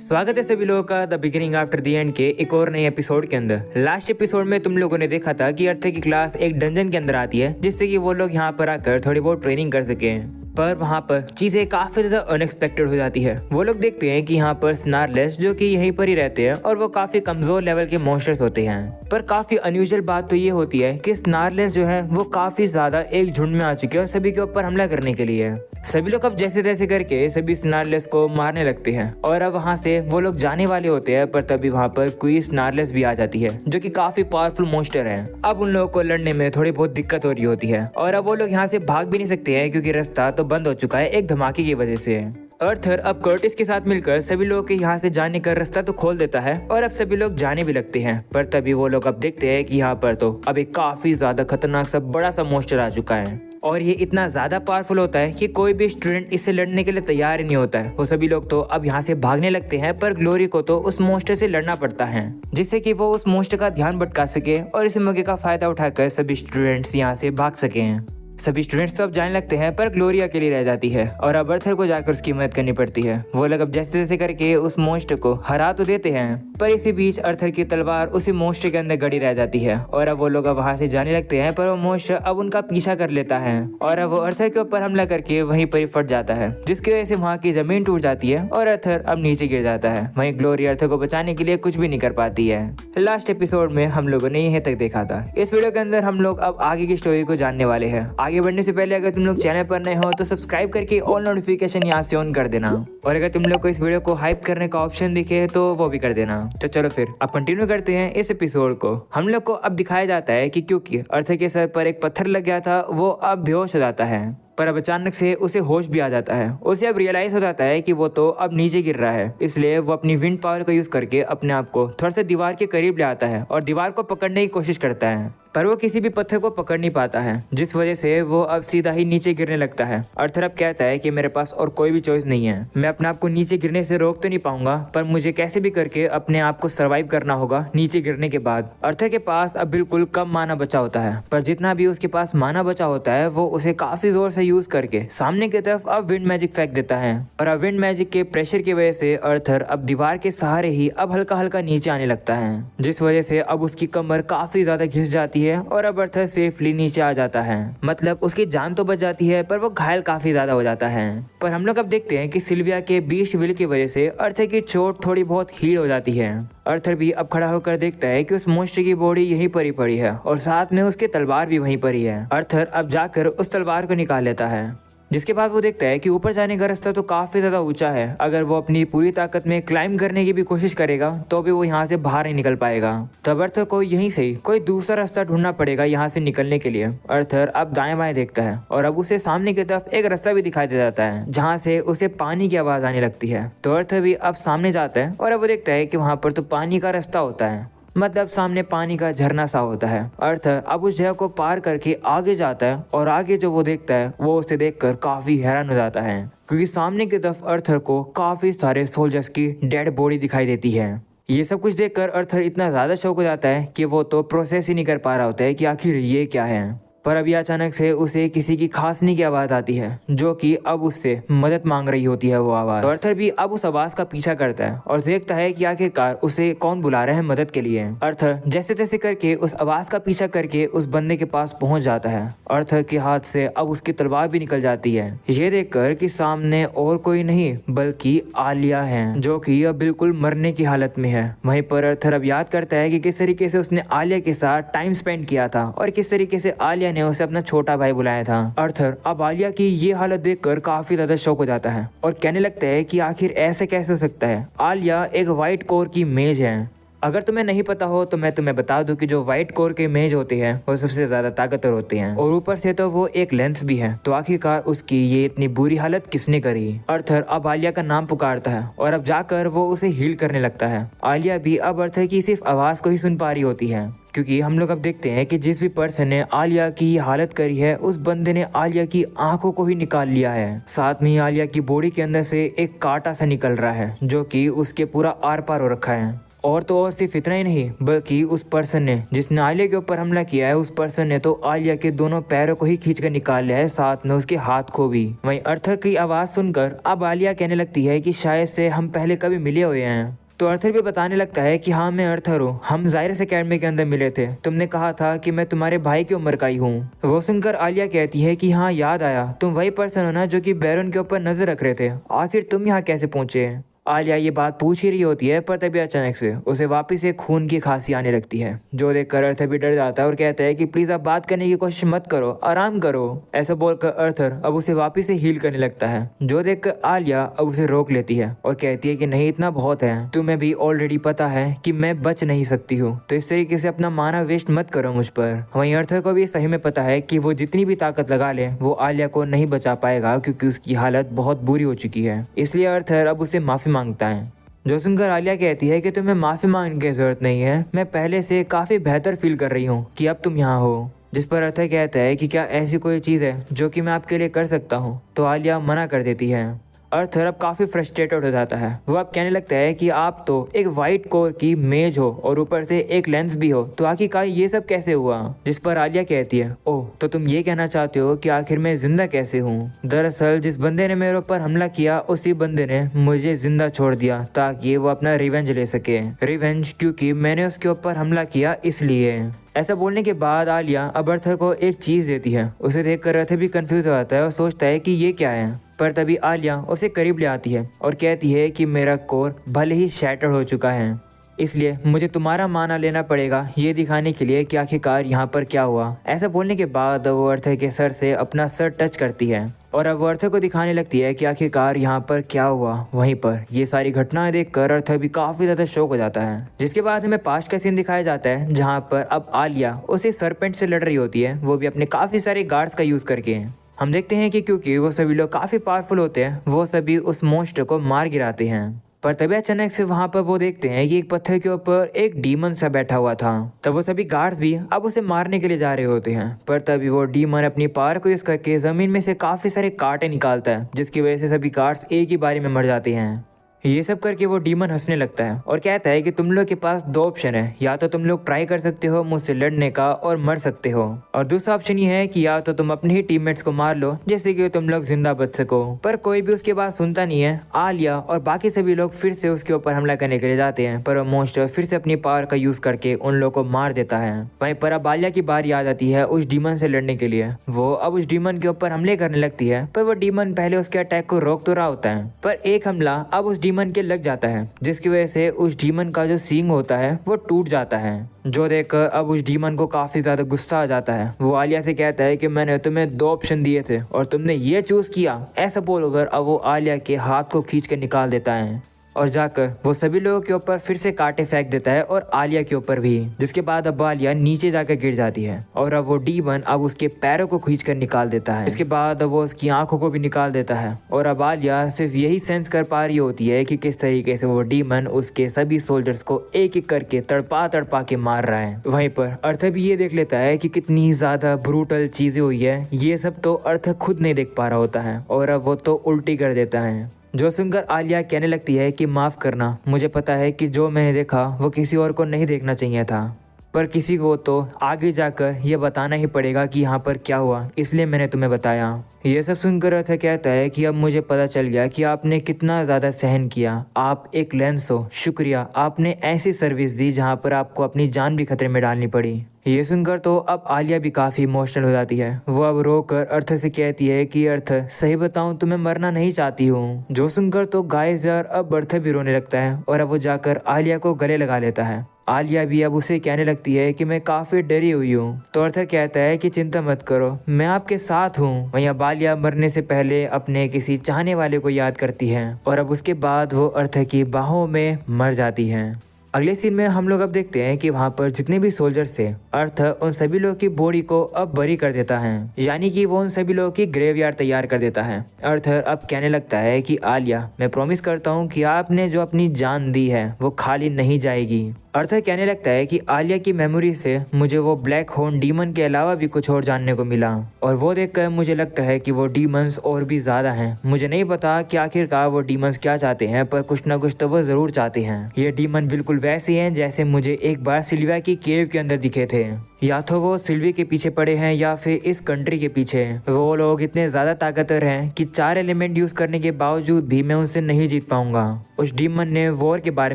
स्वागत है सभी लोगों का the beginning after the end के एक और नए एपिसोड के अंदर। लास्ट एपिसोड में तुम लोगों ने देखा था कि अर्थ की क्लास एक डंजन के अंदर आती है जिससे कि वो लोग यहाँ पर आकर थोड़ी बहुत ट्रेनिंग कर सके। पर वहाँ पर चीजें काफी ज्यादा अनएक्सपेक्टेड हो जाती है। वो लोग देखते हैं कि यहाँ पर स्नारलेस जो कि यहीं पर ही रहते हैं और वो काफी कमजोर लेवल के मॉन्स्टर्स होते हैं। पर काफी अनयूजुअल बात तो ये होती है कि स्नारलेस जो है वो काफी ज्यादा एक झुंड में आ चुके हैं और सभी के ऊपर हमला करने के लिए। सभी लोग अब जैसे तैसे करके सभी स्नारलेस को मारने लगते हैं और अब वहाँ से वो लोग जाने वाले होते हैं। पर तभी वहाँ पर कोई स्नारलेस भी आ जाती है जो कि काफी पावरफुल मॉन्स्टर है। अब उन लोगों को लड़ने में थोड़ी बहुत दिक्कत हो रही होती है और अब वो लोग यहाँ से भाग भी नहीं सकते हैं क्योंकि रास्ता तो बंद हो चुका है एक धमाके की वजह से। अर्थर अब कर्टिस के साथ मिलकर सभी लोगों के यहाँ से जाने का रास्ता तो खोल देता है और अब सभी लोग जाने भी लगते हैं। पर तभी वो लोग अब देखते हैं कि यहाँ पर तो अब एक काफी ज्यादा खतरनाक सा बड़ा सा मॉन्स्टर आ चुका है और ये इतना ज्यादा पावरफुल होता है कि कोई भी स्टूडेंट इससे लड़ने के लिए तैयार ही नहीं होता है। वो सभी लोग तो अब यहाँ से भागने लगते हैं पर ग्लोरी को तो उस मॉन्स्टर से लड़ना पड़ता है जिससे कि वो उस मॉन्स्टर का ध्यान भटका सके और इस मौके का फायदा उठाकर सभी स्टूडेंट्स यहाँ से भाग सके। सभी स्टूडेंट्स तो अब जाने लगते हैं पर ग्लोरी अकेली रह जाती है और अब अर्थर को जाकर उसकी मदद करनी पड़ती है। वो लोग अब जैसे तैसे करके उस मॉन्स्टर को हरा तो देते हैं पर इसी बीच अर्थर की तलवार उसी मॉन्स्टर के अंदर गड़ी रह जाती है और अब वो लोग अब वहां से जाने लगते हैं पर वो मॉन्स्टर अब उनका पीछा कर लेता है और अब वो अर्थर के ऊपर हमला करके वहीं पर ही फट जाता है जिसकी वजह से वहाँ की जमीन टूट जाती है और अर्थर अब नीचे गिर जाता है। वहीं ग्लोरी अर्थर को बचाने के लिए कुछ भी नहीं कर पाती है। लास्ट एपिसोड में हम लोगों ने यहीं तक देखा था। इस वीडियो के अंदर हम लोग अब आगे की स्टोरी को जानने वाले हैं। आगे बढ़ने से पहले अगर तुम लोग चैनल पर नए हो तो सब्सक्राइब करके ऑल नोटिफिकेशन यहाँ से ऑन कर देना और अगर तुम लोग को इस वीडियो को हाइप करने का ऑप्शन दिखे तो वो भी कर देना। तो चलो फिर अब कंटिन्यू करते हैं इस एपिसोड को। हम लोग को अब दिखाया जाता है कि क्योंकि अर्थर के सर पर एक पत्थर लग गया था वो अब बेहोश हो जाता है पर अब अचानक से उसे होश भी आ जाता है। उसे अब रियलाइज हो जाता है कि वो तो अब नीचे गिर रहा है, इसलिए वो अपनी विंड पावर का यूज करके अपने आप को थोड़ा सा दीवार के करीब ले आता है और दीवार को पकड़ने की कोशिश करता है पर वो किसी भी पत्थर को पकड़ नहीं पाता है जिस वजह से वो अब सीधा ही नीचे गिरने लगता है। अर्थर अब कहता है कि मेरे पास और कोई भी चॉइस नहीं है, मैं अपने आप को नीचे गिरने से रोक तो नहीं पाऊंगा पर मुझे कैसे भी करके अपने आप को सर्वाइव करना होगा नीचे गिरने के बाद। अर्थर के पास अब बिल्कुल कम माना बचा होता है पर जितना भी उसके पास माना बचा होता है वो उसे काफी जोर से यूज करके सामने की तरफ अब विंड मैजिक फेंक देता है और अब विंड मैजिक के प्रेशर की वजह से अर्थर अब दीवार के सहारे ही अब हल्का हल्का नीचे आने लगता है जिस वजह से अब उसकी कमर काफी ज्यादा घिस जाती है और अब अर्थर सेफली नीचे आ जाता है। मतलब उसकी जान तो बच जाती है पर वो घायल काफी ज्यादा हो जाता है। पर हम लोग अब देखते हैं कि सिल्विया के बीस्ट विल की वजह से अर्थर की चोट थोड़ी बहुत हील हो जाती है। अर्थर भी अब खड़ा होकर देखता है कि उस मॉन्स्टर की बॉडी यहीं पर ही पड़ी है और साथ में उसकी तलवार भी वहीं पर ही है। अर्थर अब जाकर उस तलवार को निकाल लेता है जिसके बाद वो देखता है कि ऊपर जाने का रास्ता तो काफी ज्यादा ऊंचा है। अगर वो अपनी पूरी ताकत में क्लाइंब करने की भी कोशिश करेगा तो भी वो यहाँ से बाहर नहीं निकल पाएगा। तब अर्थर को यहीं से कोई दूसरा रास्ता ढूंढना पड़ेगा यहाँ से निकलने के लिए। अर्थर अब दाएं बाएं देखता है और अब उसे सामने की तरफ एक रास्ता भी दिखाई दे जाता है जहाँ से उसे पानी की आवाज आने लगती है। तो अर्थर भी अब सामने जाता है और अब वो देखता है कि वहाँ पर तो पानी का रास्ता होता है, मतलब सामने पानी का झरना सा होता है। अर्थर अब उस जगह को पार करके आगे जाता है और आगे जो वो देखता है वो उसे देखकर काफी हैरान हो जाता है क्योंकि सामने की तरफ अर्थर को काफी सारे सोल्जर्स की डेड बॉडी दिखाई देती है। ये सब कुछ देखकर अर्थर इतना ज्यादा शौक हो जाता है कि वो तो प्रोसेस ही नहीं कर पा रहा होता है कि आखिर ये क्या है। पर अभी अचानक से उसे किसी की खांसने की आवाज आती है जो कि अब उससे मदद मांग रही होती है वो आवाज। तो अर्थर भी अब उस आवाज का पीछा करता है और देखता है कि आखिरकार उसे कौन बुला रहा है मदद के लिए। अर्थर जैसे तैसे करके उस आवाज का पीछा करके उस बंदे के पास पहुंच जाता है। अर्थर के हाथ से अब उसकी तलवार भी निकल जाती है ये देखकर कि सामने और कोई नहीं बल्कि आलिया है जो कि अब बिल्कुल मरने की हालत में है। वहीं पर अर्थर अब याद करता है कि किस तरीके से उसने आलिया के साथ टाइम स्पेंड किया था और किस तरीके से आलिया ने उसे अपना छोटा भाई बुलाया था। अर्थर अब आलिया की ये हालत देखकर काफी ज्यादा शौक हो जाता है और कहने लगता है कि आखिर ऐसे कैसे हो सकता है। आलिया एक व्हाइट कोर की मेज है। अगर तुम्हें नहीं पता हो तो मैं तुम्हें बता दूं कि जो व्हाइट कोर के मेज होते हैं वो सबसे ज्यादा ताकतवर होते हैं और ऊपर से तो वो एक लेंस भी है। तो आखिरकार उसकी ये इतनी बुरी हालत किसने करी। अर्थर अब आलिया का नाम पुकारता है और अब जाकर वो उसे हील करने लगता है। आलिया भी अब अर्थर की सिर्फ आवाज को ही सुन पा रही होती है क्योंकि हम लोग अब देखते हैं कि जिस भी पर्सन ने आलिया की ये हालत करी है उस बंदे ने आलिया की आंखों को ही निकाल लिया है। साथ में आलिया की बॉडी के अंदर से एक कांटा सा निकल रहा है जो कि उसके पूरा आर पार हो रखा है और तो और सिर्फ इतना ही नहीं, बल्कि उस पर्सन ने जिसने आलिया के ऊपर हमला किया है, उस पर्सन ने तो आलिया के दोनों पैरों को ही खींच कर निकाल लिया है, साथ में उसके हाथ को भी। वहीं अर्थर की आवाज सुनकर अब आलिया कहने लगती है कि शायद से हम पहले कभी मिले हुए हैं। तो अर्थर भी बताने लगता है कि हाँ, मैं अर्थर हूँ, हम जायरस एकेडमी के अंदर मिले थे, तुमने कहा था कि मैं तुम्हारे भाई की उम्र का ही हूँ। वो सुनकर आलिया कहती है कि हाँ, याद आया, तुम वही पर्सन हो ना जो कि बैरन के ऊपर नजर रख रहे थे, आखिर तुम यहाँ कैसे पहुंचे। आलिया ये बात पूछ ही रही होती है, पर तभी अचानक से उसे वापस एक खून की खांसी आने लगती है, जो देखकर अर्थर भी डर जाता है और कहता है कि प्लीज आप बात करने की कोशिश मत करो, आराम करो। ऐसा बोलकर अर्थर अब उसे वापस से हील करने लगता है, जो देखकर आलिया अब उसे रोक लेती है और कहती है कि नहीं, इतना बहुत है, तुम्हें भी ऑलरेडी पता है कि मैं बच नहीं सकती हूँ, तो इस तरीके से अपना माना वेस्ट मत करो मुझ पर। वहीं अर्थर को भी सही में पता है कि वो जितनी भी ताकत लगा ले वो आलिया को नहीं बचा पाएगा, क्योंकि उसकी हालत बहुत बुरी हो चुकी है। इसलिए अर्थर अब उसे माफी मांगता है, जो सुनकर आलिया कहती है कि तुम्हें माफी मांगने की जरूरत नहीं है, मैं पहले से काफी बेहतर फील कर रही हूँ कि अब तुम यहाँ हो। जिस पर अर्थर कहता है कि क्या ऐसी कोई चीज है जो कि मैं आपके लिए कर सकता हूँ, तो आलिया मना कर देती है। अर्थर अब काफी फ्रस्ट्रेटेड हो जाता है, वो अब कहने लगता है कि आप तो एक वाइट कोर की मेज हो और ऊपर से एक लेंस भी हो, तो आखिरकार ये सब कैसे हुआ। जिस पर आलिया कहती है, ओह, तो तुम ये कहना चाहते हो कि आखिर मैं जिंदा कैसे हूँ। दरअसल जिस बंदे ने मेरे ऊपर हमला किया, उसी बंदे ने मुझे जिंदा छोड़ दिया ताकि वो अपना रिवेंज ले सके। रिवेंज क्योंकि मैंने उसके ऊपर हमला किया इसलिए। ऐसा बोलने के बाद आलिया अब अर्थर को एक चीज देती है, उसे देखकर अर्थर भी कंफ्यूज हो जाता है और सोचता है कि ये क्या है। पर तभी आलिया उसे करीब ले आती है और कहती है कि मेरा कोर भले ही शैटर्ड हो चुका है, इसलिए मुझे तुम्हारा माना लेना पड़ेगा ये दिखाने के लिए कि आखिरकार यहाँ पर क्या हुआ। ऐसा बोलने के बाद वो अर्थर के सर से अपना सर टच करती है और अब अर्थर को दिखाने लगती है कि आखिरकार यहाँ पर क्या हुआ। वहीं पर ये सारी घटनाएं देखकर अर्थर भी काफी ज्यादा शॉक हो जाता है। जिसके बाद हमें पास्ट का सीन दिखाया जाता है, जहाँ पर अब आलिया उसे सरपेंट से लड़ रही होती है, वो भी अपने काफी सारे गार्ड्स का यूज करके। हम देखते हैं कि क्योंकि वो सभी लोग काफी पावरफुल होते हैं, वो सभी उस मॉन्स्टर को मार गिराते हैं। पर तभी अचानक से वहां पर वो देखते हैं कि एक पत्थर के ऊपर एक डीमन सा बैठा हुआ था। तब वो सभी गार्ड्स भी अब उसे मारने के लिए जा रहे होते हैं, पर तभी वो डीमन अपनी पावर को यूज करके जमीन में से काफी सारे कांटे निकालता है, जिसकी वजह से सभी गार्ड्स एक ही बारी में मर जाते हैं। ये सब करके वो डीमन हंसने लगता है और कहता है कि तुम लोग के पास दो ऑप्शन है, या तो तुम लोग ट्राई कर सकते हो मुझसे लड़ने का और मर सकते हो, और दूसरा ऑप्शन ये है कि या तो तुम अपने ही टीममेट्स को मार लो जिससे कि तुम लोग जिंदा बच सको। पर कोई भी उसके बात सुनता नहीं है। आलिया और बाकी सभी लोग फिर से उसके ऊपर हमला करने के लिए जाते हैं, पर वो मॉन्स्टर फिर से अपनी पावर का यूज करके उन लोगों को मार देता है। वहीं पर अब आलिया की बारी आ जाती है उस डीमन से लड़ने के लिए। वो अब उस डीमन के ऊपर हमले करने लगती है, पर वो डीमन पहले उसके अटैक को रोक तो रहा होता है, पर एक हमला अब उस डीमन के लग जाता है, जिसकी वजह से उस डीमन का जो सींग होता है वो टूट जाता है। जो देखकर अब उस डीमन को काफी ज्यादा गुस्सा आ जाता है। वो आलिया से कहता है कि मैंने तुम्हें दो ऑप्शन दिए थे और तुमने ये चूज किया। ऐसा बोलकर अब वो आलिया के हाथ को खींच कर निकाल देता है और जाकर वो सभी लोगों के ऊपर फिर से कांटे फेंक देता है और आलिया के ऊपर भी। जिसके बाद अब आलिया नीचे जाकर गिर जाती है और अब वो डीमन अब उसके पैरों को खींच कर निकाल देता है। इसके बाद वो उसकी आंखों को भी निकाल देता है और अब आलिया सिर्फ यही सेंस कर पा रही होती है कि किस तरीके से वो डीमन उसके सभी सोल्जर्स को एक एक करके तड़पा तड़पा के मार रहा है। वहीं पर अर्थर भी ये देख लेता है कि कितनी ज्यादा ब्रूटल चीजें हुई है। ये सब तो अर्थर खुद नहीं देख पा रहा होता है और अब वो तो उल्टी कर देता है। जो सुनकर आलिया कहने लगती है कि माफ़ करना, मुझे पता है कि जो मैंने देखा वो किसी और को नहीं देखना चाहिए था, पर किसी को तो आगे जाकर ये बताना ही पड़ेगा कि यहाँ पर क्या हुआ, इसलिए मैंने तुम्हें बताया। ये सब सुनकर अर्थर कहता है कि अब मुझे पता चल गया कि आपने कितना ज़्यादा सहन किया। आप एक लेंस हो, शुक्रिया, आपने ऐसी सर्विस दी जहाँ पर आपको अपनी जान भी खतरे में डालनी पड़ी। ये सुनकर तो अब आलिया भी काफ़ी इमोशनल हो जाती है। वो अब रोकर अर्थर से कहती है कि अर्थर, सही बताऊं तो मैं मरना नहीं चाहती हूँ। जो सुनकर तो गाइस यार अब अर्थर भी रोने लगता है और अब वो जाकर आलिया को गले लगा लेता है। आलिया भी अब उसे कहने लगती है कि मैं काफ़ी डरी हुई हूँ। तो अर्थर कहता है कि चिंता मत करो, मैं आपके साथ हूँ। वहीं अब आलिया मरने से पहले अपने किसी चाहने वाले को याद करती है और अब उसके बाद वो अर्थर की बाहों में मर जाती है। अगले सीन में हम लोग अब देखते हैं कि वहाँ पर जितने भी सोल्जर्स थे, अर्थर उन सभी लोगों की बॉडी को अब बरी कर देता है, यानी कि वो उन सभी लोगों की ग्रेवयार्ड तैयार कर देता है। अर्थर अब कहने लगता है कि आलिया, मैं प्रॉमिस करता हूँ कि आपने जो अपनी जान दी है वो खाली नहीं जाएगी। अर्थर कहने लगता है कि आलिया की मेमोरी से मुझे वो ब्लैक होर्न डीमन के अलावा भी कुछ और जानने को मिला और वो देखकर मुझे लगता है कि वो डीमंस और भी ज़्यादा हैं। मुझे नहीं पता कि आखिरकार वो डीमंस क्या चाहते हैं, पर कुछ ना कुछ तो वो ज़रूर चाहते हैं। ये डीमन बिल्कुल वैसे हैं जैसे मुझे एक बार सिल्विया की केव के अंदर दिखे थे। या तो वो सिल्वी के पीछे पड़े हैं या फिर इस कंट्री के पीछे। वो लोग इतने ज़्यादा ताकतवर हैं कि 4 एलिमेंट यूज़ करने के बावजूद भी मैं उनसे नहीं जीत पाऊंगा। उस डीमन ने वॉर के बारे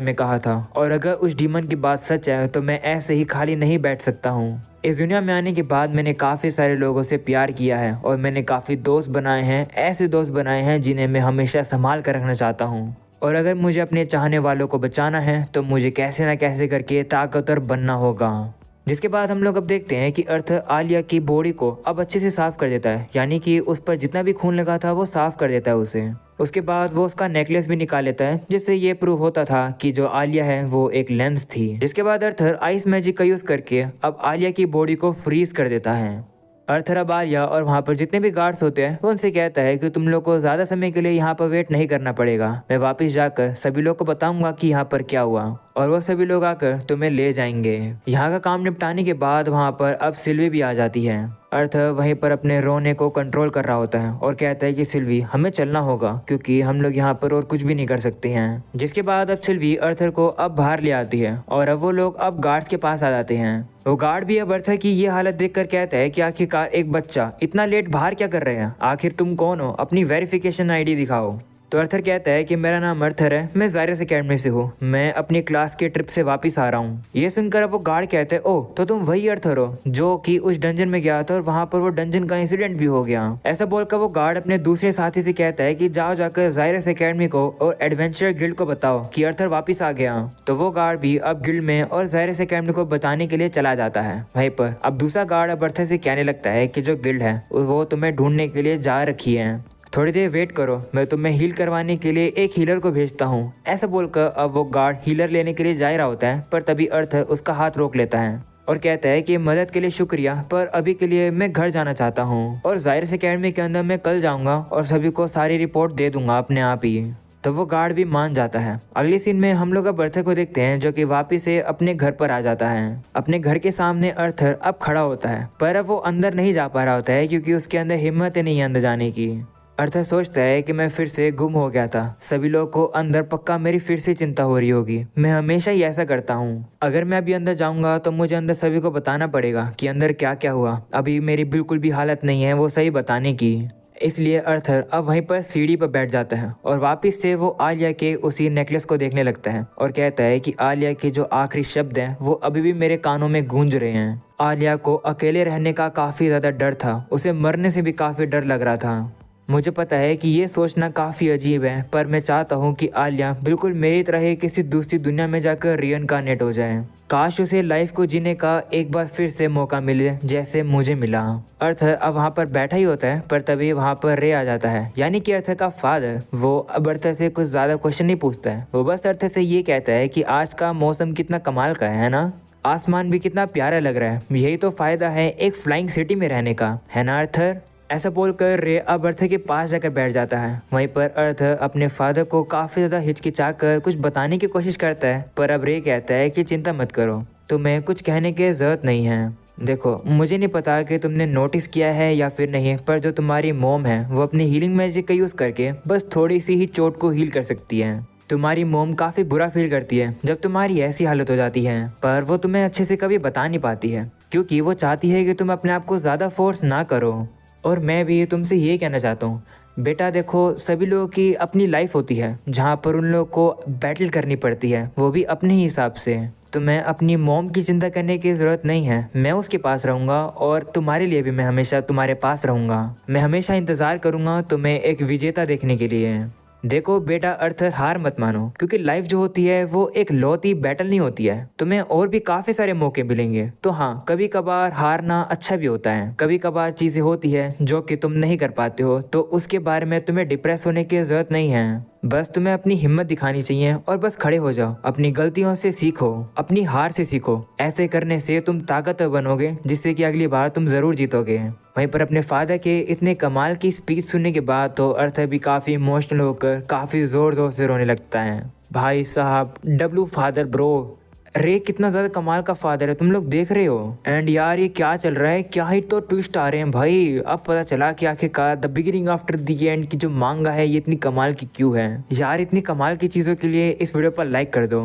में कहा था और अगर उस डीमन की बात सच है तो मैं ऐसे ही खाली नहीं बैठ सकता हूँ। इस दुनिया में आने के बाद मैंने काफ़ी सारे लोगों से प्यार किया है और मैंने काफ़ी दोस्त बनाए हैं, ऐसे दोस्त बनाए हैं जिन्हें मैं हमेशा संभाल कर रखना चाहता हूँ। और अगर मुझे अपने चाहने वालों को बचाना है तो मुझे कैसे ना कैसे करके ताकतवर बनना होगा। जिसके बाद हम लोग अब देखते हैं कि अर्थर आलिया की बॉडी को अब अच्छे से साफ कर देता है, यानी कि उस पर जितना भी खून लगा था वो साफ कर देता है उसे। उसके बाद वो उसका नेकलेस भी निकाल लेता है जिससे ये प्रूव होता था कि जो आलिया है वो एक लेंस थी। जिसके बाद अर्थर आइस मैजिक का यूज करके अब आलिया की बॉडी को फ्रीज कर देता है। अर्थर अब आलिया और वहाँ पर जितने भी गार्ड्स होते हैं वो उनसे कहता है कि तुम लोग को ज़्यादा समय के लिए यहाँ पर वेट नहीं करना पड़ेगा। मैं वापस जाकर सभी लोग को बताऊंगा कि यहाँ पर क्या हुआ और वो सभी लोग आकर तुम्हें ले जाएंगे। यहाँ का काम निपटाने के बाद वहाँ पर अब सिल्वी भी आ जाती है। अर्थर वहीं पर अपने रोने को कंट्रोल कर रहा होता है और कहता है कि सिल्वी हमें चलना होगा क्योंकि हम लोग यहाँ पर और कुछ भी नहीं कर सकते हैं। जिसके बाद अब सिल्वी अर्थर को अब बाहर ले आती है और अब वो लोग अब गार्ड्स के पास आ जाते हैं। वो गार्ड भी अब अर्थर की ये हालत देखकर कहता है कि आखिरकार एक बच्चा इतना लेट बाहर क्या कर रहे हैं, आखिर तुम कौन हो, अपनी वेरिफिकेशन आईडी दिखाओ। तो अर्थर कहता है कि मेरा नाम अर्थर है, मैं ज़ायरस एकेडमी से हूँ, मैं अपनी क्लास के ट्रिप से वापस आ रहा हूँ। ये सुनकर अब वो गार्ड कहते हैं ओह तो तुम वही अर्थर हो जो कि उस डंजन में गया था और वहाँ पर वो डंजन का इंसिडेंट भी हो गया। ऐसा बोलकर वो गार्ड अपने दूसरे साथी से कहता है कि जाओ जाकर ज़ायरस एकेडमी को और एडवेंचर गिल्ड को बताओ कि अर्थर वापस आ गया। तो वो गार्ड भी अब गिल्ड में और ज़ायरस एकेडमी को बताने के लिए चला जाता है। वहीं पर अब दूसरा गार्ड अब अर्थर से कहने लगता है कि जो गिल्ड है वो तुम्हें ढूंढने के लिए जा रखी है, थोड़ी देर वेट करो, मैं तुम्हें हील करवाने के लिए एक हीलर को भेजता हूँ। ऐसा बोलकर अब वो गार्ड हीलर लेने के लिए जा रहा होता है, पर तभी अर्थर उसका हाथ रोक लेता है और कहता है कि मदद के लिए शुक्रिया, पर अभी के लिए मैं घर जाना चाहता हूँ और ज़ायरस एकेडमी के अंदर मैं कल जाऊँगा और सभी को सारी रिपोर्ट दे दूंगा अपने आप ही। तो वो गार्ड भी मान जाता है। अगली सीन में हम लोग अब अर्थर को देखते हैं जो कि वापिस से अपने घर पर आ जाता है। अपने घर के सामने अर्थर अब खड़ा होता है, पर अब वो अंदर नहीं जा पा रहा होता है क्योंकि उसके अंदर हिम्मत ही नहीं है अंदर जाने की। अर्थर सोचता है कि मैं फिर से गुम हो गया था, सभी लोगों को अंदर पक्का मेरी फिर से चिंता हो रही होगी, मैं हमेशा ही ऐसा करता हूँ। अगर मैं अभी अंदर जाऊंगा तो मुझे अंदर सभी को बताना पड़ेगा कि अंदर क्या क्या हुआ। अभी मेरी बिल्कुल भी हालत नहीं है वो सही बताने की। इसलिए अर्थर अब वहीं पर सीढ़ी पर बैठ जाता है और वापस से वो आलिया के उसी नेकलेस को देखने लगता है और कहता है कि आलिया के जो आखिरी शब्द हैं वो अभी भी मेरे कानों में गूंज रहे हैं। आलिया को अकेले रहने का काफ़ी ज़्यादा डर था, उसे मरने से भी काफ़ी डर लग रहा था। मुझे पता है कि ये सोचना काफ़ी अजीब है, पर मैं चाहता हूँ कि आलिया बिल्कुल मेरी तरह ही किसी दूसरी दुनिया में जाकर रीइंकार्नेट हो जाए। काश उसे लाइफ को जीने का एक बार फिर से मौका मिले जैसे मुझे मिला। अर्थर अब वहाँ पर बैठा ही होता है, पर तभी वहाँ पर रे आ जाता है, यानी कि अर्थर का फादर। वो अब अर्थर से कुछ ज़्यादा क्वेश्चन नहीं पूछता है, वो बस अर्थर से ये कहता है कि आज का मौसम कितना कमाल का है ना, आसमान भी कितना प्यारा लग रहा है, यही तो फ़ायदा है एक फ्लाइंग सिटी में रहने का, है ना अर्थर। ऐसा बोलकर रे अब अर्थर के पास जाकर बैठ जाता है। वहीं पर अर्थर अपने फादर को काफ़ी ज़्यादा हिचकिचाकर कुछ बताने की कोशिश करता है, पर अब रे कहता है कि चिंता मत करो, तुम्हें कुछ कहने की ज़रूरत नहीं है। देखो मुझे नहीं पता कि तुमने नोटिस किया है या फिर नहीं, पर जो तुम्हारी मोम है वो अपनी हीलिंग मैजिक का यूज़ करके बस थोड़ी सी ही चोट को हील कर सकती है। तुम्हारी मोम काफ़ी बुरा फील करती है जब तुम्हारी ऐसी हालत हो जाती है, पर वो तुम्हें अच्छे से कभी बता नहीं पाती है क्योंकि वो चाहती है कि तुम अपने आप को ज़्यादा फोर्स ना करो। और मैं भी तुमसे ये कहना चाहता हूँ बेटा, देखो सभी लोगों की अपनी लाइफ होती है जहाँ पर उन लोगों को बैटल करनी पड़ती है, वो भी अपने ही हिसाब से। तुम्हें अपनी मॉम की चिंता करने की ज़रूरत नहीं है, मैं उसके पास रहूँगा और तुम्हारे लिए भी मैं हमेशा तुम्हारे पास रहूँगा। मैं हमेशा इंतज़ार करूँगा तुम्हें एक विजेता देखने के लिए। देखो बेटा अर्थर, हार मत मानो क्योंकि लाइफ जो होती है वो एक लौती बैटल नहीं होती है, तुम्हें और भी काफ़ी सारे मौके मिलेंगे। तो हाँ, कभी कभार हारना अच्छा भी होता है, कभी कभार चीज़ें होती है जो कि तुम नहीं कर पाते हो, तो उसके बारे में तुम्हें डिप्रेस होने की ज़रूरत नहीं है। बस तुम्हें अपनी हिम्मत दिखानी चाहिए और बस खड़े हो जाओ, अपनी गलतियों से सीखो, अपनी हार से सीखो। ऐसे करने से तुम ताकतवर बनोगे जिससे कि अगली बार तुम ज़रूर जीतोगे। वहीं पर अपने फादर के इतने कमाल की स्पीच सुनने के बाद तो अर्थर भी काफ़ी इमोशनल होकर काफ़ी ज़ोर ज़ोर से रोने लगता है। भाई साहब, डब्लू फादर ब्रो, रे कितना ज्यादा कमाल का फादर है, तुम लोग देख रहे हो। एंड यार ये क्या चल रहा है, क्या ही तो ट्विस्ट आ रहे हैं भाई। अब पता चला कि आखिरकार the beginning after the end की जो मांगा है ये इतनी कमाल की क्यों है। यार इतनी कमाल की चीज़ों के लिए इस वीडियो पर लाइक कर दो।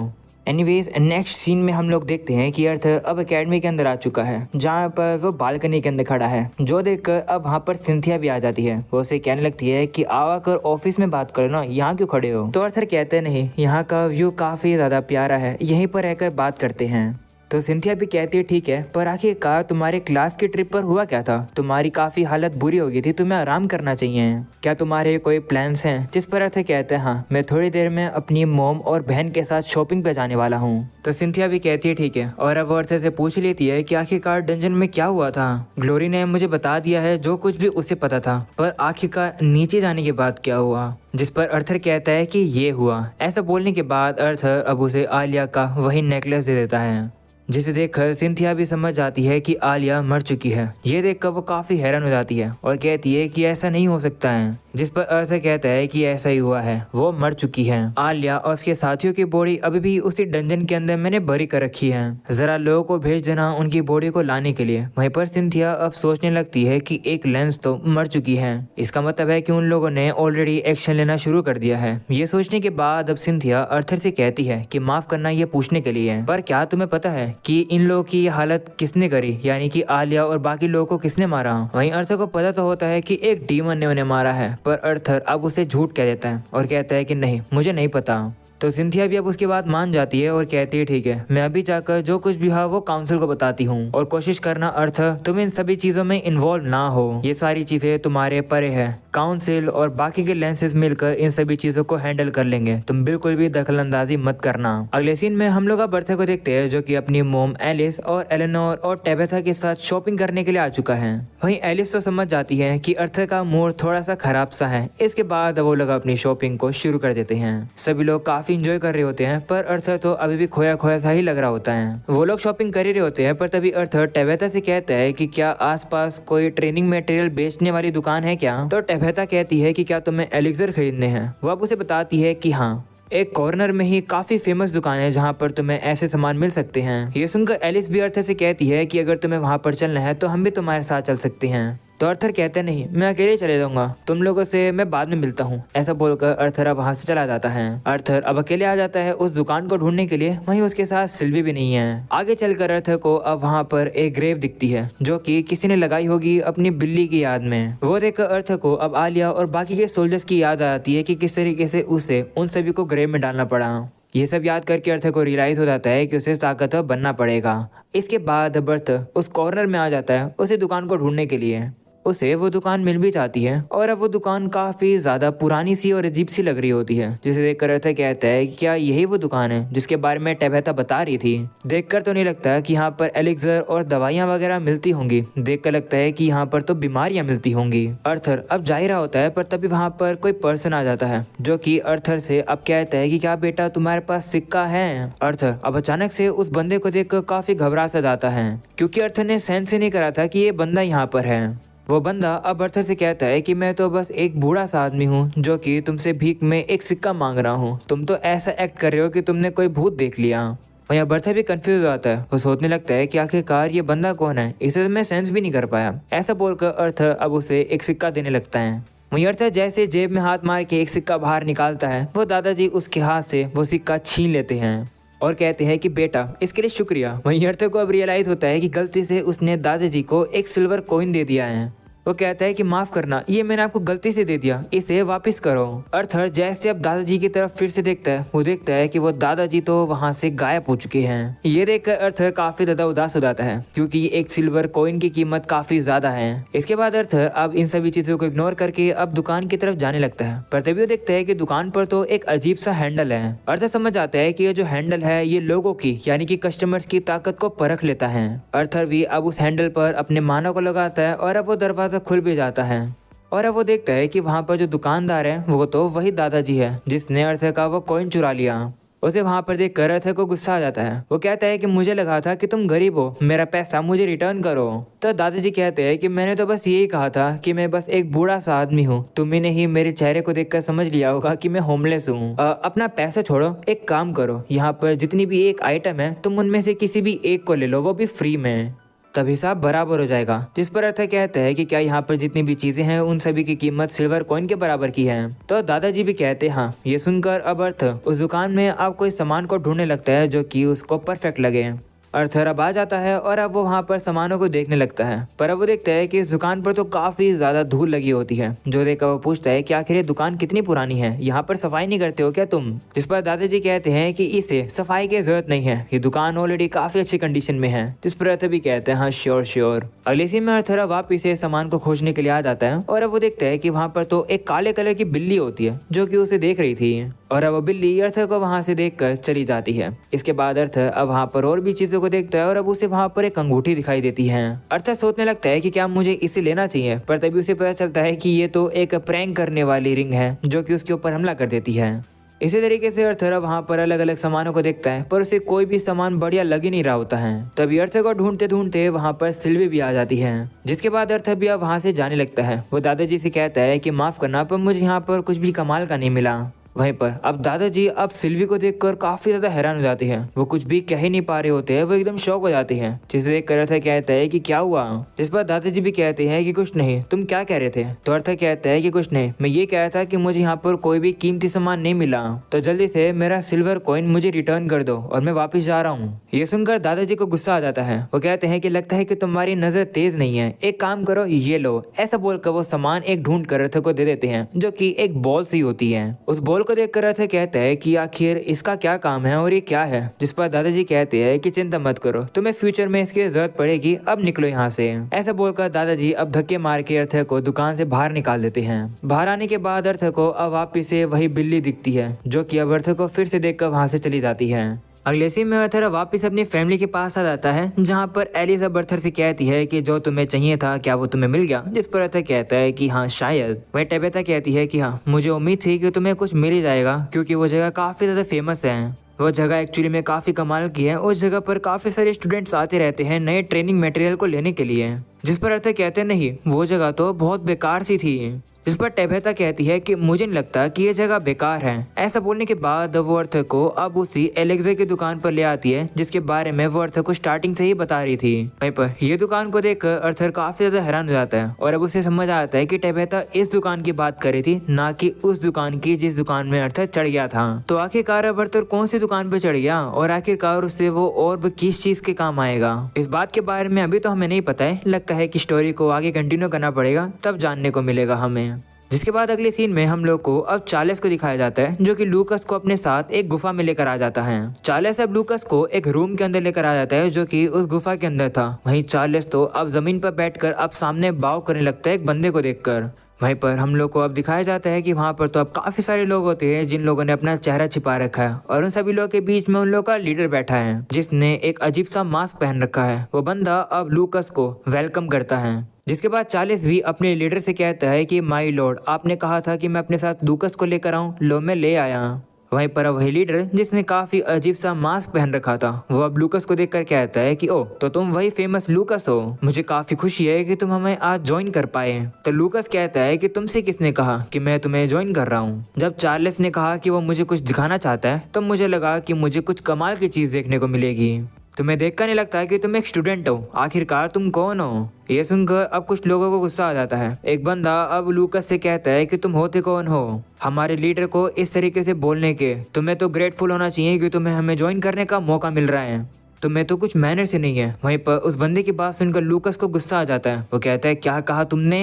एनीवेज नेक्स्ट सीन में हम लोग देखते हैं कि अर्थ अब एकेडमी के अंदर आ चुका है, जहाँ पर वो बालकनी के अंदर खड़ा है, जो देखकर अब वहाँ पर सिंथिया भी आ जाती है। वो उसे कहने लगती है कि आकर ऑफिस में बात करो ना, यहाँ क्यों खड़े हो। तो अर्थर कहते नहीं, यहाँ का व्यू काफी ज्यादा प्यारा है, यहीं पर रहकर बात करते हैं। तो सिंथिया भी कहती है ठीक है, पर आखिरकार तुम्हारे क्लास की ट्रिप पर हुआ क्या था। तुम्हारी काफी हालत बुरी हो गई थी, तुम्हें आराम करना चाहिए। क्या तुम्हारे कोई प्लान्स हैं। जिस पर अर्थ कहते हैं हाँ, मैं थोड़ी देर में अपनी मोम और बहन के साथ शॉपिंग पे जाने वाला हूँ। तो सिंथिया भी कहती है ठीक है, और अब अर्थ से पूछ लेती है कि आखिरकार डंजन में क्या हुआ था। ग्लोरी ने मुझे बता दिया है जो कुछ भी उसे पता था, पर आखिरकार नीचे जाने के बाद क्या हुआ। जिस पर अर्थर कहता है कि ये हुआ। ऐसा बोलने के बाद अर्थर अब उसे आलिया का वही नेकलेस दे देता है, जिसे देखकर सिंथिया भी समझ जाती है कि आलिया मर चुकी है। ये देखकर वो काफी हैरान हो जाती है और कहती है कि ऐसा नहीं हो सकता है। जिस पर अर्थ कहता है कि ऐसा ही हुआ है, वो मर चुकी है। आलिया और उसके साथियों की बॉडी अभी भी उसी डंजन के अंदर मैंने भरी कर रखी है, जरा लोगों को भेज देना उनकी बॉडी को लाने के लिए। वहीं पर सिंथिया अब सोचने लगती है कि एक लेंस तो मर चुकी है, इसका मतलब है कि उन लोगों ने ऑलरेडी एक्शन लेना शुरू कर दिया है। ये सोचने के बाद अब सिंथिया अर्थर से कहती है कि माफ करना ये पूछने के लिए, पर क्या तुम्हें पता है कि इन लोगों की हालत किसने करी, यानी कि आलिया और बाकी लोगों को किसने मारा। वहीं अर्थर को पता तो होता है कि एक डीमन ने उन्हें मारा है, पर अर्थर अब उसे झूठ कह देता है और कहता है कि नहीं, मुझे नहीं पता। तो सिंथिया भी अब उसकी बात मान जाती है और कहती है ठीक है, मैं अभी जाकर जो कुछ भी हुआ वो काउंसिल को बताती हूँ, और कोशिश करना अर्थ तुम इन सभी चीजों में इन्वॉल्व ना हो। ये सारी चीजें तुम्हारे परे है, काउंसिल और बाकी के लेंसेज मिलकर इन सभी चीजों को हैंडल कर लेंगे, तुम बिल्कुल भी दखल अंदाजी मत करना। अगले सीन में हम लोग अब अर्थ को देखते हैं, जो कि अपनी मोम एलिस और एलेनोर और टेबेथा के साथ शॉपिंग करने के लिए आ चुका है। वहीं एलिस तो समझ जाती है कि अर्थ का मूड थोड़ा सा खराब सा है। इसके बाद वो लोग अपनी शॉपिंग को शुरू कर देते हैं। सभी लोग काफी इंजॉय कर रहे होते हैं, पर अर्थ तो अभी भी खोया खोया सा ही लग रहा होता है। वो लोग शॉपिंग कर ही रहे होते हैं, पर तभी अर्थ टेबेथा से कहता है कि क्या आसपास कोई ट्रेनिंग मटेरियल बेचने वाली दुकान है क्या। तो टेबेथा कहती है कि क्या तुम्हें एलिक्सर खरीदने हैं। वो अब उसे बताती है कि हाँ, एक कॉर्नर में ही काफी फेमस दुकान है जहाँ पर तुम्हें ऐसे सामान मिल सकते हैं। ये सुनकर एलिस भी अर्थर से कहती है कि अगर तुम्हें वहाँ पर चलना है तो हम भी तुम्हारे साथ चल सकते हैं। तो अर्थर कहते नहीं, मैं अकेले चले जाऊंगा, तुम लोगों से मैं बाद में मिलता हूँ। ऐसा बोलकर अर्थर अब वहाँ से चला जाता है। अर्थर अब अकेले आ जाता है उस दुकान को ढूंढने के लिए। वहीं उसके साथ सिल्वी भी नहीं है। आगे चलकर अर्थर को अब वहाँ पर एक ग्रेव दिखती है, जो कि किसी ने लगाई होगी अपनी बिल्ली की याद में। वो देखकर अर्थर को अब आलिया और बाकी के सोल्जर्स की याद आ जाती है कि किस तरीके से उसे उन सभी को ग्रेव में डालना पड़ा। ये सब याद करके अर्थर को रियलाइज हो जाता है कि उसे ताकतवर बनना पड़ेगा। इसके बाद अब अर्थ उस कॉर्नर में आ जाता है उसे दुकान को ढूंढने के लिए। उसे वो दुकान मिल भी जाती है, और अब वो दुकान काफी ज्यादा पुरानी सी और अजीब सी लग रही होती है, जिसे देखकर अर्थ कहता है कि क्या यही वो दुकान है जिसके बारे में टेबेथा बता रही थी। देखकर तो नहीं लगता कि यहाँ पर एलिक्सर और दवाइयाँ वगैरह मिलती होंगी, देखकर लगता है कि यहाँ पर तो बीमारियाँ मिलती होंगी। अर्थर अब जा ही रहा होता है, पर तभी वहाँ पर कोई पर्सन आ जाता है, जो कि अर्थर से अब कहता है कि क्या बेटा तुम्हारे पास सिक्का है। अर्थर अब अचानक से उस बंदे को देखकर काफी घबरा सा जाता है, क्योंकि अर्थर ने सेंस ही नहीं करा था कि ये बंदा यहाँ पर है। वो बंदा अब अर्थर से कहता है कि मैं तो बस एक बूढ़ा सा आदमी हूँ जो कि तुमसे भीख में एक सिक्का मांग रहा हूँ। तुम तो ऐसा एक्ट कर रहे हो कि तुमने कोई भूत देख लिया। वहीं अब अर्थर भी कंफ्यूज हो जाता है। वो सोचने लगता है कि आखिरकार ये बंदा कौन है, इसे तो मैं सेंस भी नहीं कर पाया। ऐसा बोलकर अर्थर अब उसे एक सिक्का देने लगता है। वहीं अर्थर जैसे जेब में हाथ मार के एक सिक्का बाहर निकालता है, वो दादाजी उसके हाथ से वो सिक्का छीन लेते हैं और कहते हैं कि बेटा इसके लिए शुक्रिया। वहीं अर्थर को अब रियलाइज होता है कि गलती से उसने दादाजी को एक सिल्वर कॉइन दे दिया है। वो कहता है कि माफ करना, ये मैंने आपको गलती से दे दिया, इसे वापस करो। अर्थर जैसे अब दादाजी की तरफ फिर से देखता है, वो देखता है कि वो दादाजी तो वहाँ से गायब हो चुके हैं। ये देखकर अर्थर काफी ज्यादा उदास हो जाता है, क्योंकि एक सिल्वर कॉइन की कीमत काफी ज्यादा है। इसके बाद अर्थर अब इन सभी चीजों को इग्नोर करके अब दुकान की तरफ जाने लगता है, पर तभी वो देखता है कि दुकान पर तो एक अजीब सा हैंडल है। अर्थर समझ आता है कि ये जो हैंडल है ये लोगों की यानी कि कस्टमर्स की ताकत को परख लेता है। अर्थर भी अब उस हैंडल पर अपने मानव को लगाता है और अब वो दरवाजा खुल भी जाता है, और अब वो देखता है कि वहाँ पर जो दुकानदार है वो तो वही दादाजी है जिसने अर्थर का वो कॉइन चुरा लिया। उसे वहाँ पर देख कर अर्थर को गुस्सा आ जाता है। वो कहता है कि मुझे लगा था कि तुम गरीब हो, मेरा पैसा मुझे रिटर्न करो। तो दादाजी कहते हैं कि मैंने तो बस यही कहा था कि मैं बस एक बूढ़ा सा आदमी हूँ, तुम्ही ने ही मेरे चेहरे को देखकर समझ लिया होगा कि मैं होमलेस हूँ। अपना पैसा छोड़ो, एक काम करो, यहाँ पर जितनी भी एक आइटम है तुम उनमें से किसी भी एक को ले लो, वो भी फ्री में, तब हिसाब बराबर हो जाएगा। जिस पर अर्थर कहता है कि क्या यहाँ पर जितनी भी चीजें हैं उन सभी की कीमत सिल्वर कॉइन के बराबर की है। तो दादाजी भी कहते हैं हाँ। ये सुनकर अब अर्थर उस दुकान में अब कोई सामान को ढूंढने लगता है जो कि उसको परफेक्ट लगे। अर्थर अब आ जाता है और अब वो वहाँ पर सामानों को देखने लगता है, पर अब वो देखता है कि इस दुकान पर तो काफी ज्यादा धूल लगी होती है। जो देखकर वो पूछता है कि आखिर ये दुकान कितनी पुरानी है, यहाँ पर सफाई नहीं करते हो क्या तुम? जिस पर दादाजी कहते हैं कि इसे सफाई की जरूरत नहीं है, ये दुकान ऑलरेडी काफी अच्छी कंडीशन में है। जिस पर अर्थर भी कहते हैं हाँ श्योर श्योर। अगले सीन में अर्थर वापिस से सामान को खोजने के लिए आ जाता है और अब वो देखता है कि वहाँ पर तो एक काले कलर की बिल्ली होती है जो कि उसे देख रही थी, और अब वो बिल्ली अर्थर को वहां से देखकर चली जाती है। इसके बाद अर्थर अब वहां पर और भी चीजों को देखता है और अब उसे वहां पर एक अंगूठी दिखाई देती है। अर्थर सोचने लगता है कि क्या मुझे इसे लेना चाहिए, पर तभी उसे पता चलता है कि ये तो एक प्रैंक करने वाली रिंग है जो कि उसके ऊपर हमला कर देती है। इसी तरीके से अर्थर वहाँ पर अलग अलग सामानों को देखता है, पर उसे कोई भी सामान बढ़िया लग ही नहीं रहा होता है। तभी अर्थर को ढूंढते ढूंढते वहाँ पर सिल्वी भी आ जाती है, जिसके बाद अर्थर भी अब वहाँ से जाने लगता है। वो दादाजी से कहता है कि माफ करना, पर मुझे यहाँ पर कुछ भी कमाल का नहीं मिला। वहीं पर अब दादाजी अब सिल्वी को देखकर काफी ज्यादा हैरान हो जाते हैं। वो कुछ भी कह ही नहीं पा रहे होते हैं, वो एकदम शॉक हो जाते हैं। जिसे देख कर अर्थर कहता है कि क्या हुआ? जिस पर दादाजी भी कहते हैं कि कुछ नहीं, तुम क्या कह रहे थे? तो अर्थर कहता है कि कुछ नहीं, मैं ये कह रहा था कि मुझे यहाँ पर कोई भी कीमती सामान नहीं मिला, तो जल्दी से मेरा सिल्वर कॉइन मुझे रिटर्न कर दो और मैं वापिस जा रहा हूँ। ये सुनकर दादाजी को गुस्सा आ जाता है। वो कहते हैं कि लगता है कि तुम्हारी नजर तेज नहीं है, एक काम करो ये लो। ऐसा बोलकर वो सामान एक ढूंढ कर अर्थर को दे देते हैं, जो कि एक बॉल सी होती है। उस बॉल को देखकर अर्थर कहता है कि आखिर इसका क्या काम है और ये क्या है? जिस पर दादाजी कहते हैं कि चिंता मत करो, तुम्हें फ्यूचर में इसकी जरूरत पड़ेगी, अब निकलो यहाँ से। ऐसा बोलकर दादाजी अब धक्के मार के अर्थर को दुकान से बाहर निकाल देते हैं। बाहर आने के बाद अर्थर को अब वापिस से वही बिल्ली दिखती है, जो कि अब अर्थर को फिर से देखकर वहां से चली जाती है। अगले सीन में अर्थर वापस अपनी फैमिली के पास आ जाता है, जहाँ पर एलिस अब अर्थर से कहती है कि जो तुम्हें चाहिए था क्या वो तुम्हें मिल गया? जिस पर अर्थर कहता है कि हाँ शायद। वह टेबेता कहती है कि हाँ मुझे उम्मीद थी कि तुम्हें कुछ मिल ही जाएगा, क्योंकि वो जगह काफी ज्यादा फेमस है। वो जगह एक्चुअली में काफी कमाल की है। उस जगह पर काफी सारे स्टूडेंट्स आते रहते हैं नए ट्रेनिंग मटेरियल को लेने के लिए। जिस पर अर्थर कहते नहीं, वो जगह तो बहुत बेकार सी थी। जिस पर टेबेता कहती है कि मुझे नहीं लगता कि ये जगह बेकार है। ऐसा बोलने के बाद वो अर्थर को अब उसी एलेक्सा की दुकान पर ले आती है, जिसके बारे में वो अर्थर को स्टार्टिंग से ही बता रही थी। वहीं पर ये दुकान को देखकर अर्थर काफी ज्यादा हैरान हो जाता है और अब उसे समझ आता है कि टेबेता इस दुकान की बात कर रही थी, ना कि उस दुकान की जिस दुकान में अर्थर चढ़ गया था। तो आखिरकार अब अर्थर कौन सी दुकान पर चढ़ गया और आखिरकार उससे वो और किस चीज के काम आएगा, इस बात के बारे में अभी तो हमें नहीं पता है। लगता है कि स्टोरी को आगे कंटिन्यू करना पड़ेगा, तब जानने को मिलेगा हमें। जिसके बाद अगले सीन में हम लोग को अब चार्ल्स को दिखाया जाता है, जो कि लूकस को अपने साथ एक गुफा में लेकर आ जाता है। चार्ल्स अब लूकस को एक रूम के अंदर लेकर आ जाता है, जो कि उस गुफा के अंदर था। वहीं चार्ल्स तो अब जमीन पर बैठकर अब सामने बाव करने लगता है एक बंदे को देखकर। वहीं पर हम लोग को अब दिखाया जाता है कि वहाँ पर तो अब काफी सारे लोग होते हैं जिन लोगों ने अपना चेहरा छिपा रखा है, और उन सभी लोगों के बीच में उन लोगों का लीडर बैठा है, जिसने एक अजीब सा मास्क पहन रखा है। वो बंदा अब लूकस को वेलकम करता है। जिसके बाद चार्ल्स भी अपने लीडर से कहता है कि माय लॉर्ड, आपने कहा था कि मैं अपने साथ लूकस को लेकर आऊं, लो मैं ले आया। वहीं पर वही लीडर जिसने काफी अजीब सा मास्क पहन रखा था, वो अब लूकस को देखकर कहता है कि ओ तो तुम वही फेमस लूकस हो, मुझे काफी खुशी है कि तुम हमें आज ज्वाइन कर पाए। तो लूकस कहता है कि तुमसे किसने कहा कि मैं तुम्हें ज्वाइन कर रहा हूँ? जब चार्ल्स ने कहा कि वो मुझे कुछ दिखाना चाहता है, तो मुझे लगा कि मुझे कुछ कमाल की चीज देखने को मिलेगी। तुम्हें देखकर नहीं लगता कि तुम एक स्टूडेंट हो, आखिरकार तुम कौन हो? ये सुनकर अब कुछ लोगों को गुस्सा आ जाता है। एक बंदा अब लूकस से कहता है कि तुम होते कौन हो हमारे लीडर को इस तरीके से बोलने के? तुम्हें तो ग्रेटफुल होना चाहिए कि तुम्हें हमें ज्वाइन करने का मौका मिल रहा है, तुम्हें तो कुछ मैनर से नहीं है। वहीं पर उस बंदे की बात सुनकर लूकस को गुस्सा आ जाता है। वो कहता है क्या कहा तुमने?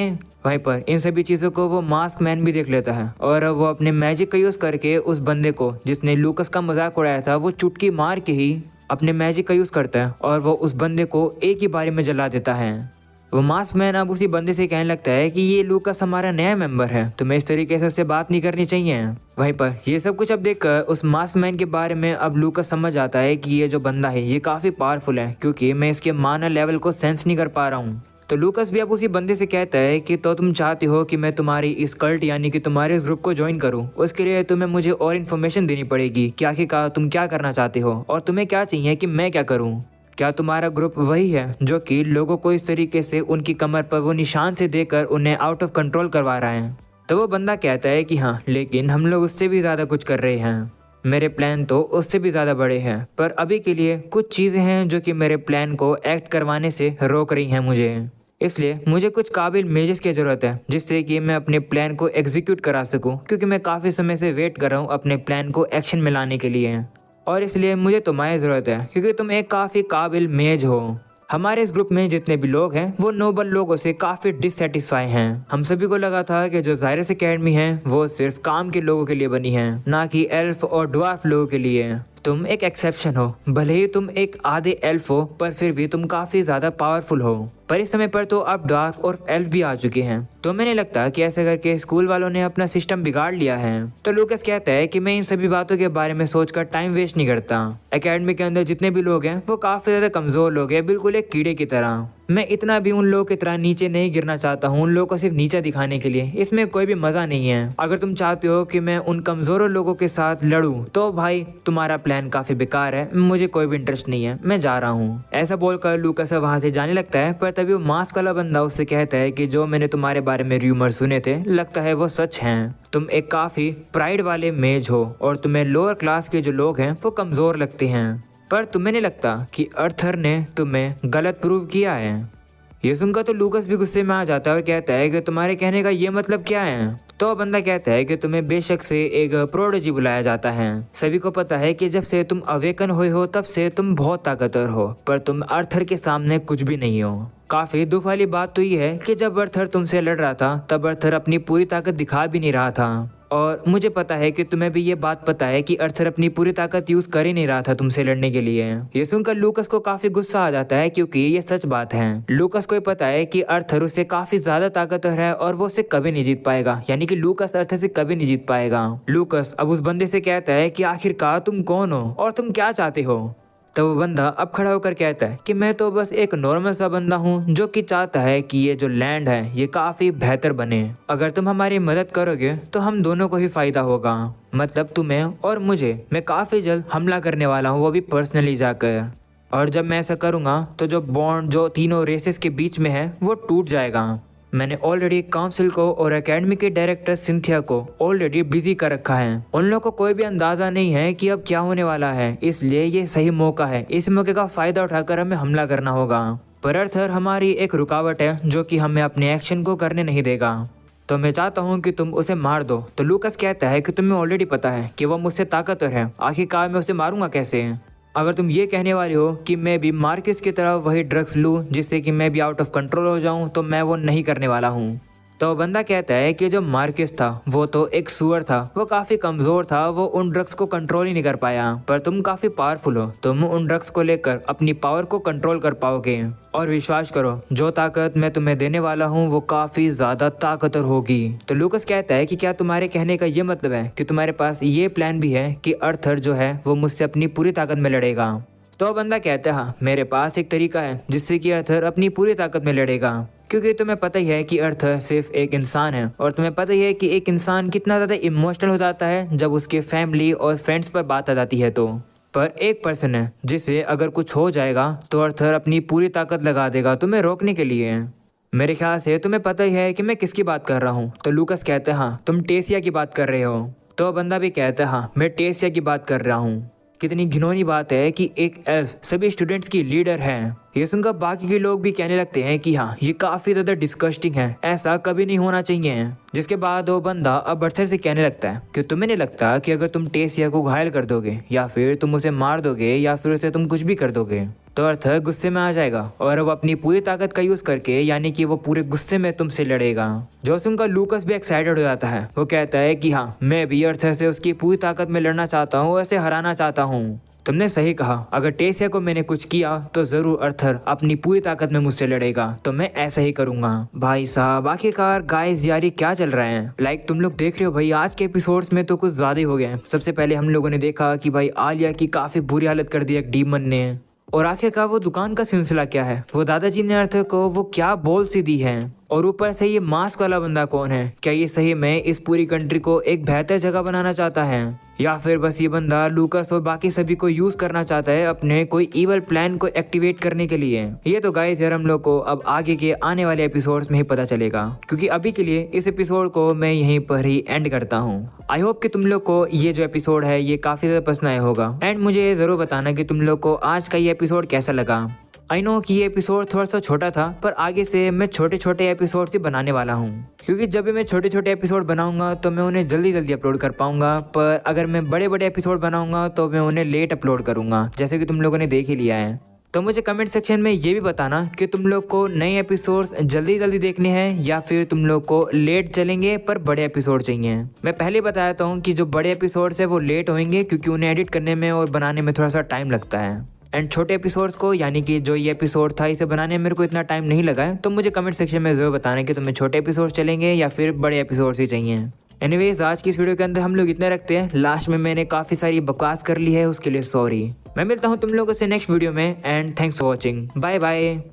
वहीं पर इन सभी चीजों को वो मास्क मैन भी देख लेता है, और वो अपने मैजिक का यूज करके उस बंदे को जिसने लूकस का मजाक उड़ाया था, वो चुटकी मार के ही अपने मैजिक का यूज करता है और वो उस बंदे को एक ही बारी में जला देता है। वो मास्क मैन अब उसी बंदे से कहने लगता है कि ये लूकस हमारा नया मेंबर है, तुम्हें इस तरीके से उससे बात नहीं करनी चाहिए। वहीं पर ये सब कुछ अब देखकर उस मास्क मैन के बारे में अब लूकस समझ आता है कि ये जो बंदा है ये काफी पावरफुल है, क्योंकि मैं इसके मानर लेवल को सेंस नहीं कर पा रहा हूँ। तो लूकस भी अब उसी बंदे से कहता है कि तो तुम चाहती हो कि मैं तुम्हारी इस कल्ट यानी कि तुम्हारे इस ग्रुप को ज्वाइन करूं, उसके लिए तुम्हें मुझे और इन्फॉर्मेशन देनी पड़ेगी कि आखिरकार तुम क्या करना चाहते हो और तुम्हें क्या चाहिए कि मैं क्या करूं। क्या तुम्हारा ग्रुप वही है जो कि लोगों को इस तरीके से उनकी कमर पर वो निशान से देकर उन्हें आउट ऑफ कंट्रोल करवा रहा है। तो वो बंदा कहता है कि हाँ, लेकिन हम लोग उससे भी ज़्यादा कुछ कर रहे हैं। मेरे प्लान तो उससे भी ज़्यादा बड़े हैं, पर अभी के लिए कुछ चीज़ें हैं जो कि मेरे प्लान को एक्ट करवाने से रोक रही हैं मुझे। इसलिए मुझे कुछ काबिल मेजर्स की ज़रूरत है जिससे कि मैं अपने प्लान को एग्जीक्यूट करा सकूं, क्योंकि मैं काफ़ी समय से वेट कर रहा हूं अपने प्लान को एक्शन में लाने के लिए। और इसलिए मुझे तुम्हारी ज़रूरत है क्योंकि तुम एक काफ़ी काबिल मेज हो। हमारे इस ग्रुप में जितने भी लोग हैं वो नोबल लोगों से काफ़ी डिससेटिस्फाई हैं। हम सभी को लगा था कि जो जायरस एकेडमी है वो सिर्फ काम के लोगों के लिए बनी है, ना कि एल्फ और ड्वार्फ लोगों के लिए। तुम एक एक्सेप्शन हो, भले ही तुम एक आधे एल्फ हो, पर फिर भी तुम काफ़ी ज़्यादा पावरफुल हो। पर इस समय पर तो अब ड्वार्फ और एल्फ भी आ चुके हैं, तो मैंने लगता कि ऐसे करके स्कूल वालों ने अपना सिस्टम बिगाड़ लिया है। तो लूकस कहता है कि मैं इन सभी बातों के बारे में सोचकर टाइम वेस्ट नहीं करता। एकेडमी के अंदर जितने भी लोग हैं वो काफ़ी ज़्यादा कमज़ोर लोग हैं, बिल्कुल एक कीड़े की तरह। मैं इतना भी उन लोगों की तरह नीचे नहीं गिरना चाहता हूँ, उन लोगों को सिर्फ नीचा दिखाने के लिए। इसमें कोई भी मज़ा नहीं है। अगर तुम चाहते हो कि मैं उन कमज़ोरों लोगों के साथ लड़ूं, तो भाई तुम्हारा प्लान काफ़ी बेकार है, मुझे कोई भी इंटरेस्ट नहीं है, मैं जा रहा हूँ। ऐसा बोलकर लूकस वहाँ से जाने लगता है, पर तभी वो मास्क वाला बंदा उससे कहता है कि जो मैंने तुम्हारे बारे में र्यूमर सुने थे, लगता है वो सच हैं। तुम एक काफ़ी प्राइड वाले मेज हो और तुम्हें लोअर क्लास के जो लोग हैं वो कमज़ोर लगते हैं, पर तुम्हें नहीं लगता कि अर्थर ने तुम्हें गलत प्रूव किया है। ये सुनकर तो लूकस भी गुस्से में आ जाता है और कहता है कि तुम्हारे कहने का ये मतलब क्या है। तो बंदा कहता है कि तुम्हें बेशक से एक प्रोडिजी बुलाया जाता है। सभी को पता है कि जब से तुम अवेकन हुए हो तब से तुम बहुत ताकतवर हो, पर तुम अर्थर के सामने कुछ भी नहीं हो। काफी दुख वाली बात तो ये है कि जब अर्थर तुमसे लड़ रहा था तब अर्थर अपनी पूरी ताकत दिखा भी नहीं रहा था, और मुझे पता है कि तुम्हें भी ये बात पता है कि अर्थर अपनी पूरी ताकत यूज कर ही नहीं रहा था तुमसे लड़ने के लिए। ये सुनकर लूकस को काफी गुस्सा आ जाता है, क्योंकि ये सच बात है। लूकस को पता है कि अर्थर उससे काफी ज्यादा ताकतवर है और वो उससे कभी नहीं जीत पाएगा, यानी कि लूकस अर्थर से कभी नहीं जीत पाएगा। लूकस अब उस बंदे से कहता है कि आखिरकार तुम कौन हो और तुम क्या चाहते हो। तो वो बंदा अब खड़ा होकर कहता है कि मैं तो बस एक नॉर्मल सा बंदा हूँ जो कि चाहता है कि ये जो लैंड है ये काफ़ी बेहतर बने। अगर तुम हमारी मदद करोगे तो हम दोनों को ही फ़ायदा होगा, मतलब तुम्हें और मुझे। मैं काफ़ी जल्द हमला करने वाला हूँ, वो भी पर्सनली जाकर। और जब मैं ऐसा करूँगा तो जो बॉन्ड जो तीनों रेसेस के बीच में है वो टूट जाएगा। मैंने ऑलरेडी काउंसिल को और एकेडमी के डायरेक्टर सिंथिया को ऑलरेडी बिजी कर रखा है। उन लोगों को कोई भी अंदाजा नहीं है कि अब क्या होने वाला है, इसलिए ये सही मौका है। इस मौके का फायदा उठाकर हमें हमला करना होगा। पर अर्थर हमारी एक रुकावट है जो कि हमें अपने एक्शन को करने नहीं देगा, तो मैं चाहता हूँ कि तुम उसे मार दो। तो लूकस कहता है कि तुम्हें ऑलरेडी पता है कि वो मुझसे ताकतवर है, आखिरकार मैं उसे मारूंगा कैसे। अगर तुम ये कहने वाले हो कि मैं भी मार्किस की तरह वही ड्रग्स लूँ जिससे कि मैं भी आउट ऑफ कंट्रोल हो जाऊँ, तो मैं वो नहीं करने वाला हूँ। तो बंदा कहता है कि जो मार्किस था वो तो एक सुअर था, वो काफ़ी कमज़ोर था, वो उन ड्रग्स को कंट्रोल ही नहीं कर पाया। पर तुम काफ़ी पावरफुल हो, तुम उन ड्रग्स को लेकर अपनी पावर को कंट्रोल कर पाओगे। और विश्वास करो, जो ताकत मैं तुम्हें देने वाला हूँ वो काफ़ी ज़्यादा ताकतवर होगी। तो लूकस कहता है कि क्या तुम्हारे कहने का ये मतलब है कि तुम्हारे पास ये प्लान भी है कि अर्थर जो है वो मुझसे अपनी पूरी ताकत में लड़ेगा। तो बंदा कहता है हाँ, मेरे पास एक तरीका है जिससे कि अर्थर अपनी पूरी ताकत में लड़ेगा, क्योंकि तुम्हें पता ही है कि अर्थर सिर्फ एक इंसान है, और तुम्हें पता ही है कि एक इंसान कितना ज़्यादा इमोशनल हो जाता है जब उसके फैमिली और फ्रेंड्स पर बात आ जाती है। तो पर एक पर्सन है जिसे अगर कुछ हो जाएगा तो अर्थर अपनी पूरी ताकत लगा देगा तुम्हें रोकने के लिए। मेरे ख्याल से तुम्हें पता ही है कि मैं किसकी बात कर रहा हूँ। तो लूकस कहता है हाँ, तुम टेसिया की बात कर रहे हो। तो बंदा भी कहता है हाँ, मैं टेसिया की बात कर रहा हूँ। कितनी घिनौनी बात है कि एक एल्फ सभी स्टूडेंट्स की लीडर है। ये सुनकर बाकी के लोग भी कहने लगते हैं कि हाँ, ये काफ़ी ज़्यादा डिस्गस्टिंग है, ऐसा कभी नहीं होना चाहिए। जिसके बाद वो बंदा अब अर्थर से कहने लगता है कि तुम्हें नहीं लगता कि अगर तुम टेसिया को घायल कर दोगे या फिर तुम उसे मार दोगे या फिर उसे तुम कुछ भी कर दोगे तो अर्थर गुस्से में आ जाएगा और वो अपनी पूरी ताकत का यूज़ करके, यानी कि वो पूरे गुस्से में तुमसे लड़ेगा। जो सुनकर लूकस भी एक्साइटेड हो जाता है। वो कहता है कि हाँ, मैं भी अर्थर से उसकी पूरी ताकत में लड़ना चाहता हूँ, उसे हराना चाहता हूँ। तुमने सही कहा, अगर टेसिया को मैंने कुछ किया तो जरूर अर्थर अपनी पूरी ताकत में मुझसे लड़ेगा, तो मैं ऐसा ही करूंगा। भाई साहब, आखिरकार गाइस यार ये क्या चल रहा है। तुम लोग देख रहे हो भाई, आज के एपिसोड्स में तो कुछ ज्यादा ही हो गया है। सबसे पहले हम लोगों ने देखा कि भाई आलिया की काफी बुरी हालत कर दी एक डीमन ने, और आखिर का वो दुकान का सिलसिला क्या है, वो दादाजी ने अर्थक को वो क्या बोल सी दी है, और ऊपर से ये मास्क वाला बंदा कौन है। क्या ये सही में इस पूरी कंट्री को एक बेहतर जगह बनाना चाहता है, या फिर बस ये बंदा लूकस और बाकी सभी को यूज करना चाहता है अपने कोई इवल प्लान को एक्टिवेट करने के लिए। ये तो गाइस यार हम लोग को अब आगे के आने वाले एपिसोड्स में ही पता चलेगा, क्योंकि अभी के लिए इस एपिसोड को मैं यहीं पर ही एंड करता हूँ। आई होप कि तुम लोग को ये जो एपिसोड है ये काफी ज्यादा पसंद आया होगा, एंड मुझे जरूर बताना कि तुम लोग को आज का ये एपिसोड कैसा लगा। आई नो कि ये एपिसोड थोड़ा सा छोटा था, पर आगे से मैं छोटे छोटे एपिसोड ही बनाने वाला हूँ, क्योंकि जब भी मैं छोटे छोटे एपिसोड बनाऊंगा तो मैं उन्हें जल्दी जल्दी अपलोड कर पाऊंगा, पर अगर मैं बड़े बड़े एपिसोड बनाऊंगा तो मैं उन्हें लेट अपलोड करूंगा, जैसे कि तुम लोगों ने देख ही लिया है। तो मुझे कमेंट सेक्शन में ये भी बताना कि तुम लोग को नए एपिसोड्स जल्दी जल्दी देखने हैं या फिर तुम लोग को लेट चलेंगे पर बड़े एपिसोड चाहिए। मैं पहले बताया हूँ कि जो बड़े एपिसोड्स है वो लेट होंगे, क्योंकि उन्हें एडिट करने में और बनाने में थोड़ा सा टाइम लगता है। एंड छोटे एपिसोड्स को, यानी कि जो ये एपिसोड था इसे बनाने में मेरे को इतना टाइम नहीं लगा है, तो मुझे कमेंट सेक्शन में जरूर बताना कि तुम्हें छोटे एपिसोड चलेंगे या फिर बड़े एपिसोड्स ही चाहिए। एनीवेज आज की इस वीडियो के अंदर हम लोग इतना रखते हैं। लास्ट में मैंने काफ़ी सारी बकवास कर ली है, उसके लिए सॉरी। मैं मिलता हूँ तुम लोगों से नेक्स्ट वीडियो में, and thanks for watching. Bye bye.